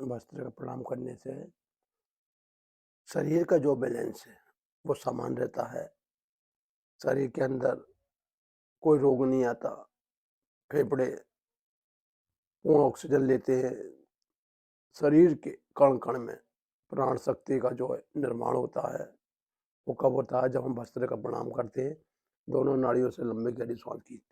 वस्त्र का प्रणाम करने से शरीर का जो बैलेंस है वो समान रहता है। शरीर के अंदर कोई रोग नहीं आता। फेफड़े पूर्ण ऑक्सीजन लेते हैं। शरीर के कण कण में प्राण शक्ति का जो है निर्माण होता है। वो कब होता है? जब हम वस्त्र का प्रणाम करते हैं, दोनों नाड़ियों से लंबी गहरी सांस खींचते हैं।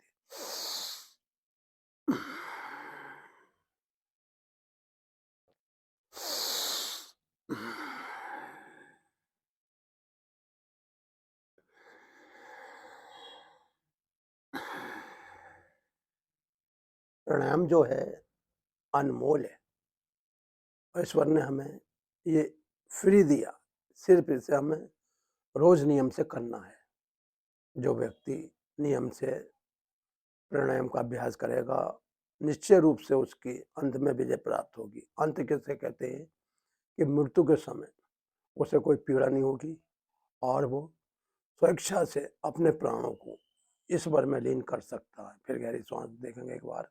प्राणायाम जो है अनमोल है। ईश्वर ने हमें ये फ्री दिया। सिर्फ इसे हमें रोज नियम से करना है। जो व्यक्ति नियम से प्राणायाम का अभ्यास करेगा, निश्चय रूप से उसकी अंत में विजय प्राप्त होगी। अंत किसे कहते हैं? कि मृत्यु के समय उसे कोई पीड़ा नहीं होगी और वो स्वेच्छा से अपने प्राणों को ईश्वर में लीन कर सकता है। फिर गहरी सांस देखेंगे एक बार।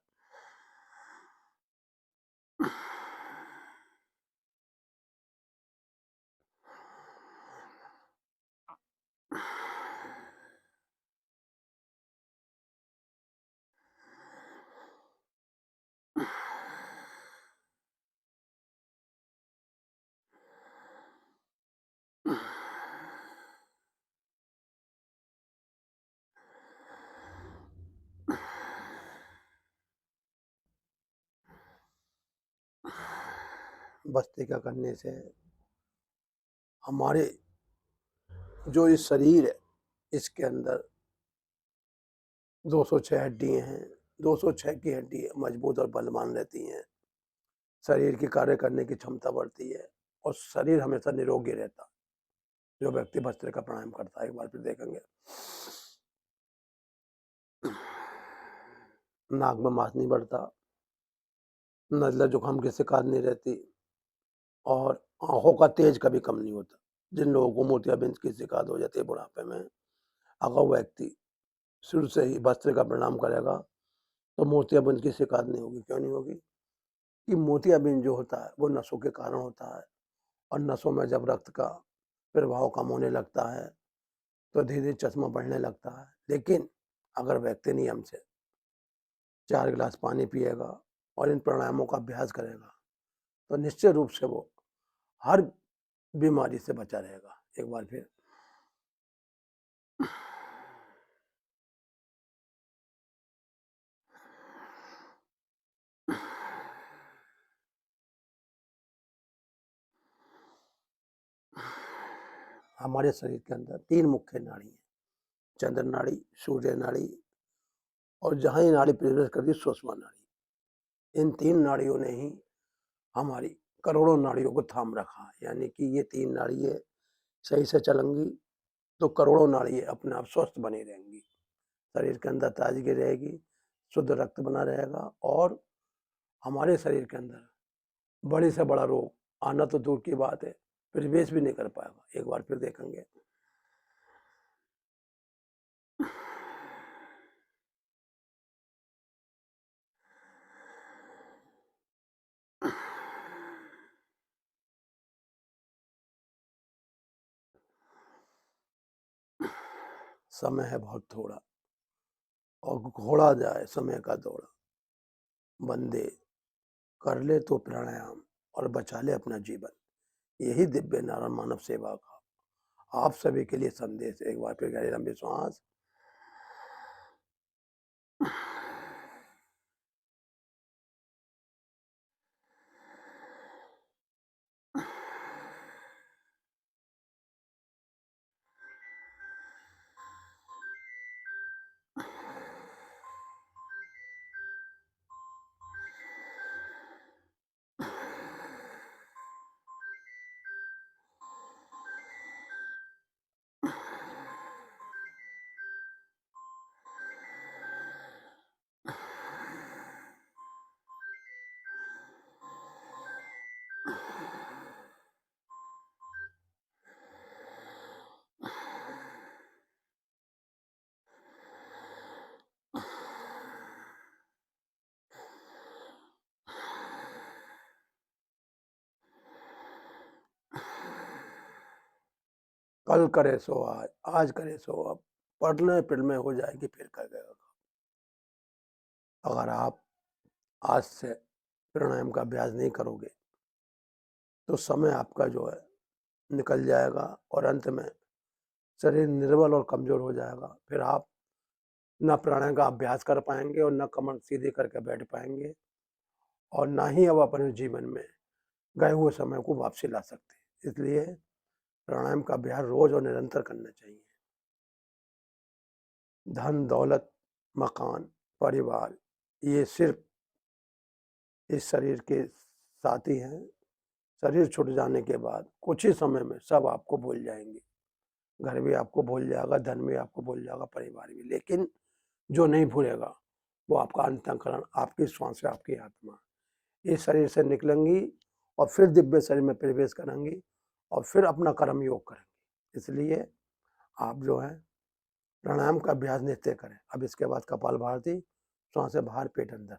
भस्त्रिका करने से हमारे जो ये शरीर है, इसके अंदर 206 हड्डियां हैं। 206 की हड्डी मजबूत और बलवान रहती हैं। शरीर की कार्य करने की क्षमता बढ़ती है और शरीर हमेशा निरोगी रहता है। जो व्यक्ति भस्त्रिका प्राणायाम करता है, एक बार फिर देखेंगे। नाक में मांस नहीं बढ़ता, नजला जुकाम की शिकायत नहीं रहती और आंखों का तेज कभी कम नहीं होता। जिन लोगों को मोतियाबिंद की शिकायत हो जाती है बुढ़ापे में, अगर वो व्यक्ति शुरू से ही भस्त्रिका प्रणाम करेगा तो मोतियाबिंद की शिकायत नहीं होगी। क्यों नहीं होगी? कि मोतियाबिंद जो होता है वो नसों के कारण होता है और नसों में जब रक्त का प्रभाव कम होने लगता है तो धीरे धीरे चश्मा बढ़ने लगता है। लेकिन अगर व्यक्ति नियम से 4 गिलास पानी पिएगा और इन प्राणायामों का अभ्यास करेगा तो निश्चित रूप से वो हर बीमारी से बचा रहेगा। एक बार फिर हमारे शरीर के अंदर 3 मुख्य नाड़ी हैं। चंद्र नाड़ी, सूर्य नाड़ी और जहाँ ये नाड़ी प्रवेश करती है सुषुम्ना नाड़ी। इन 3 नाड़ियों ने ही हमारी करोड़ों नाड़ियों को थाम रखा है। यानी कि ये 3 नाड़ियाँ सही से चलेंगी तो करोड़ों नाड़ियाँ अपने आप स्वस्थ बनी रहेंगी। शरीर के अंदर ताजगी रहेगी, शुद्ध रक्त बना रहेगा और हमारे शरीर के अंदर बड़े से बड़ा रोग आना तो दूर की बात है, प्रवेश भी नहीं कर पाएगा। एक बार फिर देखेंगे। समय है बहुत थोड़ा और घोड़ा जाए समय का दौड़ा। बंदे कर ले तो प्राणायाम और बचा ले अपना जीवन। यही दिव्य नारायण मानव सेवा का आप सभी के लिए संदेश है। एक बार फिर गहरी लंबी सांस। कल करे सो आज, आज करे सो अब, पढ़ने फिल्में हो जाएगी फिर करेगा। अगर आप आज से प्राणायाम का अभ्यास नहीं करोगे, तो समय आपका जो है निकल जाएगा और अंत में शरीर निर्बल और कमज़ोर हो जाएगा। फिर आप ना प्राणायाम का अभ्यास कर पाएँगे और ना कमर सीधी करके बैठ पाएँगे और ना ही अब अपने जीवन में गए हुए समय को वापसी ला सकते। इसलिए प्राणायाम का अभ्यास रोज़ और निरंतर करना चाहिए। धन, दौलत, मकान, परिवार ये सिर्फ़ इस शरीर के साथी हैं। शरीर छूट जाने के बाद कुछ ही समय में सब आपको भूल जाएँगे। घर भी आपको भूल जाएगा, धन भी आपको भूल जाएगा, परिवार भी। लेकिन जो नहीं भूलेगा, वो आपका अंतःकरण, आपकी श्वासें, आपकी आत्मा। इस शरीर से निकलेंगी और फिर दिव्य शरीर में प्रवेश करेंगी और फिर अपना कर्म योग करेंगी। इसलिए आप जो है प्राणायाम का अभ्यास नित्य करें। अब इसके बाद कपालभाति, श्वासें बाहर, पेट अंदर।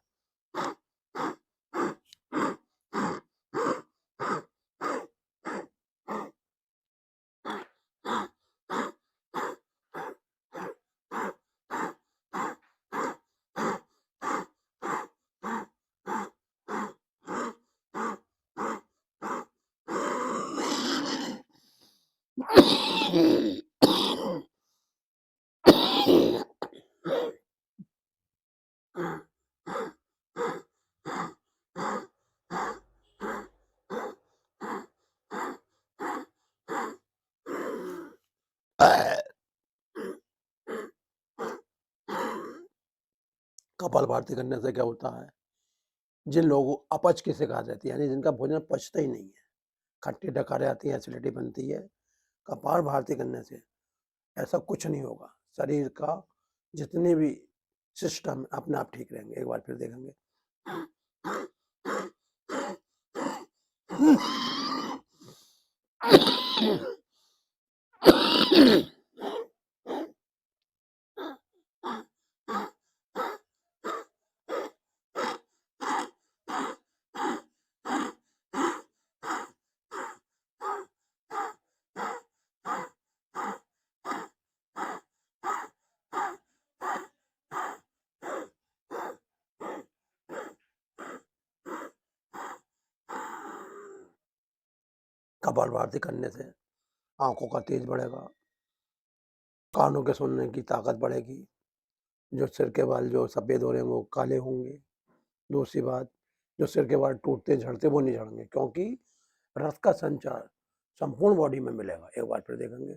कपालभाति करने से क्या होता है, जिन लोगों को अपच की शिकायत रहती है, यानी जिनका भोजन पचता ही नहीं है, खट्टी डकारें आती हैं, एसिडिटी बनती है, कपालभाति करने से ऐसा कुछ नहीं होगा। शरीर का जितने भी सिस्टम अपने आप ठीक रहेंगे। एक बार फिर देखेंगे। कपालभाति करने से आँखों का तेज बढ़ेगा, कानों के सुनने की ताकत बढ़ेगी, जो सिर के बाल जो सफ़ेद हो रहे हैं वो काले होंगे। दूसरी बात, जो सिर के बाल टूटते झड़ते वो नहीं झड़ेंगे, क्योंकि रक्त का संचार संपूर्ण बॉडी में मिलेगा। एक बार फिर देखेंगे।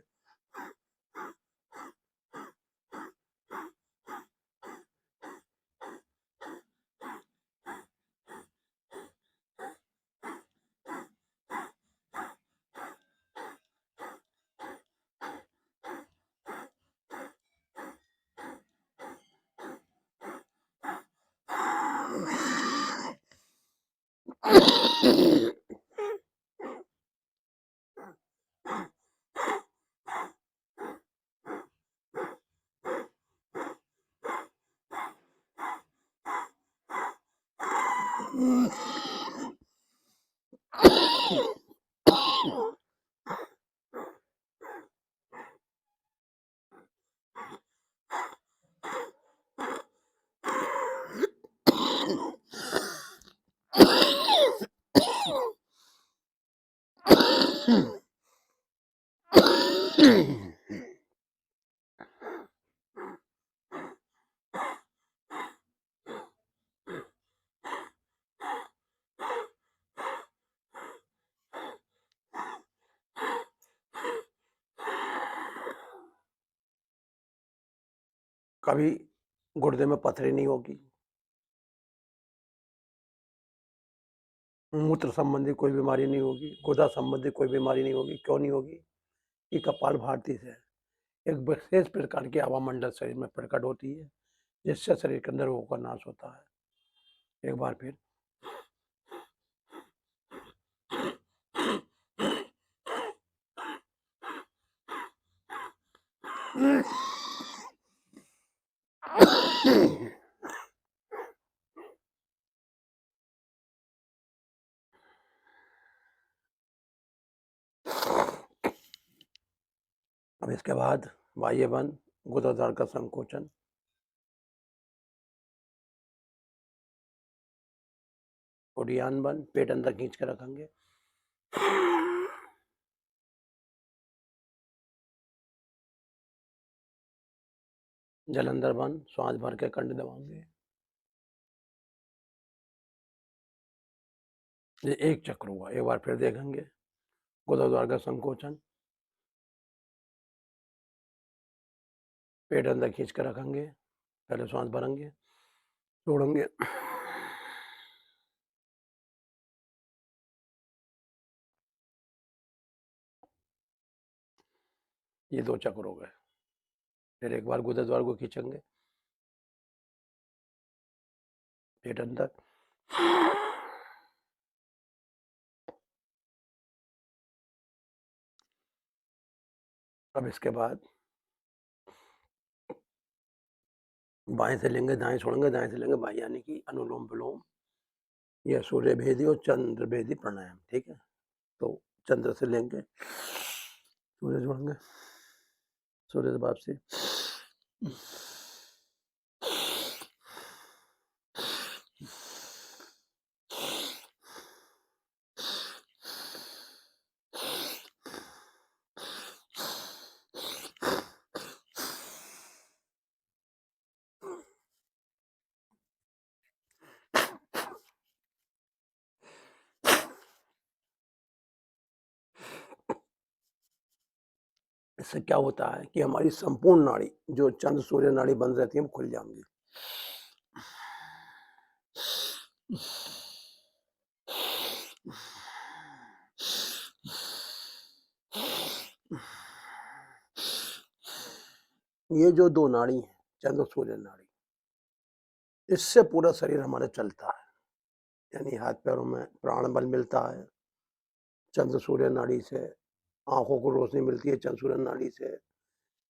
कभी गुर्दे में पथरी नहीं होगी, मूत्र संबंधी कोई बीमारी नहीं होगी, गुर्दा संबंधी कोई बीमारी नहीं होगी। क्यों नहीं होगी? कि कपालभाति से एक विशेष प्रकार की हवा मंडल शरीर में प्रकट होती है, जिससे शरीर के अंदर रोगों का नाश होता है। एक बार फिर। अब इसके बाद बाह्य बंद, गुदाद्वार का संकोचन, उद्यान बंद, पेट अंदर खींच के रखेंगे। जल अंदर बंद, श्वास भर के कंठ दबाएंगे। ये एक चक्र हुआ, एक बार फिर देखेंगे। गुदाद्वार का संकोचन, पेट अंदर खींच कर रखेंगे, पहले श्वास भरेंगे, छोड़ेंगे। ये 2 चक्र हो गए। फिर एक बार गुदाद्वार को खींचेंगे, पेट अंदर, अब इसके बाद बाएं से लेंगे, दाएं छोड़ेंगे, दाएं से लेंगे बाएं, यानी कि अनुलोम विलोम, यह सूर्य भेदी और चंद्र भेदी प्राणायाम। ठीक है, तो चंद्र से लेंगे, सूर्य जोड़ेंगे, सूर्य से वापसी, इससे क्या होता है कि हमारी संपूर्ण नाड़ी, जो चंद्र सूर्य नाड़ी बंद रहती है, वो खुल जाएंगी। ये जो 2 नाड़ी हैं, चंद्र सूर्य नाड़ी, इससे पूरा शरीर हमारा चलता है, यानी हाथ पैरों में प्राण बल मिलता है। चंद्र सूर्य नाड़ी से आंखों को रोशनी मिलती है, चंद्र सूर्य नाड़ी से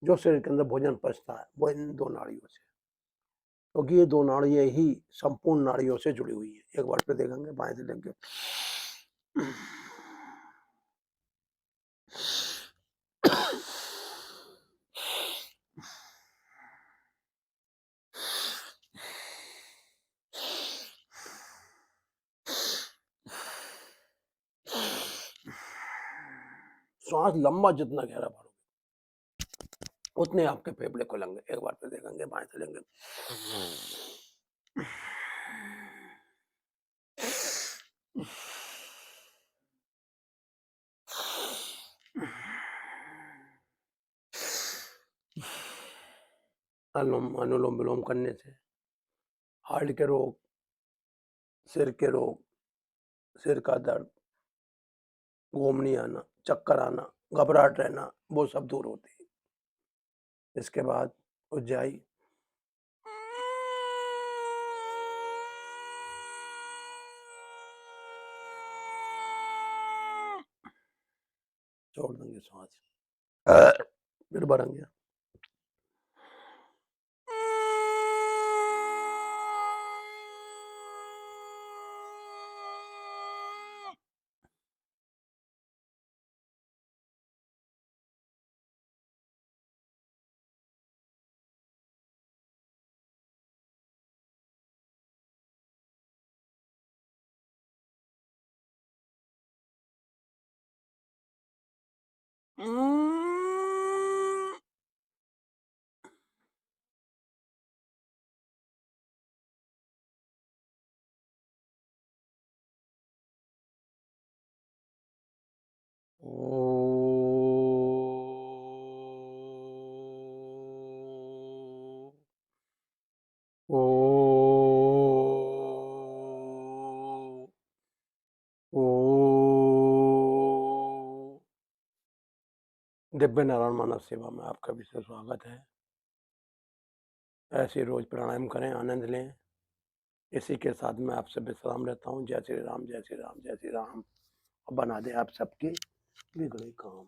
जो शरीर के अंदर भोजन पचता है, वो इन 2 नाड़ियों से, क्योंकि ये 2 नाड़ियां ही संपूर्ण नाड़ियों से जुड़ी हुई है। एक बार फिर देखेंगे, बाएं से लेंगे, श्वास लंबा जितना गहरा भरोगे, उतने आपके फेफड़े खुलेंगे। एक बार फिर देखेंगे, बाएं से लेंगे, अनुलोम विलोम करने से हार्ट के रोग, सिर के रोग, सिर का दर्द, घूमनी आना, चक्कर आना, घबराहट रहना, वो सब दूर होते हैं। इसके बाद उज्जाई, छोड़ देंगे श्वास, फिर भरेंगे। ओ ओ दिव्य नारायण मानव सेवा में आपका विशेष स्वागत है। ऐसे रोज प्राणायाम करें, आनंद लें। इसी के साथ मैं आपसे विश्राम लेता हूँ। जय श्री राम, जय श्री राम, जय श्री राम। बना दे आप सबके बिगड़े काम।